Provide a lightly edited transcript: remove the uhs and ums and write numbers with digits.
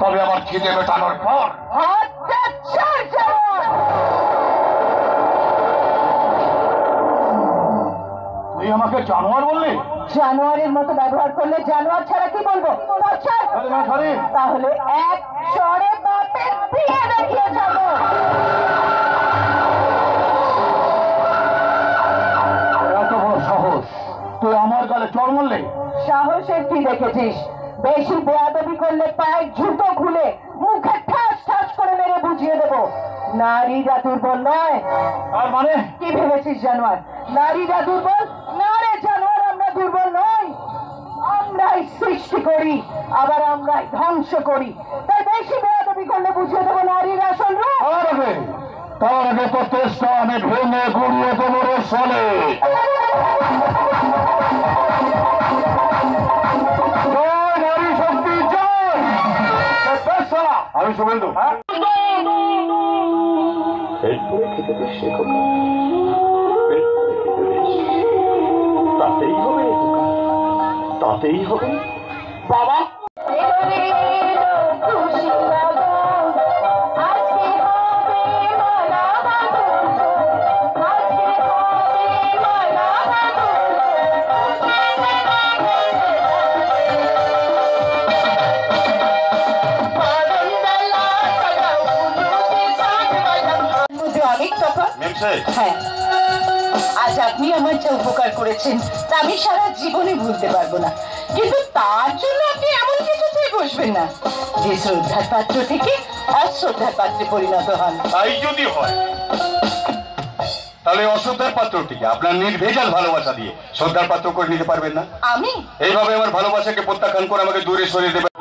তবে আমার খিদে মেটানোর পর তুই আমাকে জানোয়ার বললি? জানোয়ারের মতো ব্যবহার করলে জানোয়ার ছাড়া কি বলবো? তাহলে এক চড়ে বাপের বিয়ে দেখিয়ে যাবো। এত বড় সাহস, তুই আমার গালে চড় মারলে? সাহসের কি দেখেছিস? বেশি বেয়াদবি করলে পায়ে জুতো খুলে মুখে ঠাস ঠাস করে মেরে বুঝিয়ে দেবো। নারীরা দুর্বল নয়। আর মানে কি ভেবেছিস জানোয়ার? নারীরা দুর্বল না রে জানোয়ার, আমরা দুর্বল নই। আমরাই সৃষ্টি করি, আবার আমরাই ধ্বংস করি। তাই বেশি বেয়াদবি করলে বুঝিয়ে দেবো নারীর আসল রূপ। তার আগে তো চেষ্টা আমি ভেঙে গুড়িয়ে দেবো রে সালে। নারী শক্তি জয়। আমি শুভেন্দু। পেট পুড়ে খেতে বেশ শেখো, পেট পুড়ে খেতে বেশ, তাতেই হবে, তাতেই হবে বাবা। হ্যাঁ, আজ আপনি আমার যা উপকার করেছেন তা আমি সারা জীবনে ভুলতে পারবো না, কিন্তু তার জন্য আপনি এমন কিছু চেয়ে বসবেন না যে শ্রদ্ধার পাত্র থেকে অশ্রদ্ধার পাত্রে পরিণত হন। তাই যদি হয় তাহলে অশ্রদ্ধার পাত্রটিকে আপনার নির্ভেজাল ভালোবাসা দিয়ে শ্রদ্ধার পাত্র করে নিতে পারবেন না? আমি এইভাবে আমার ভালোবাসাকে প্রত্যাখ্যান করে আমাকে দূরে সরিয়ে দেবেন?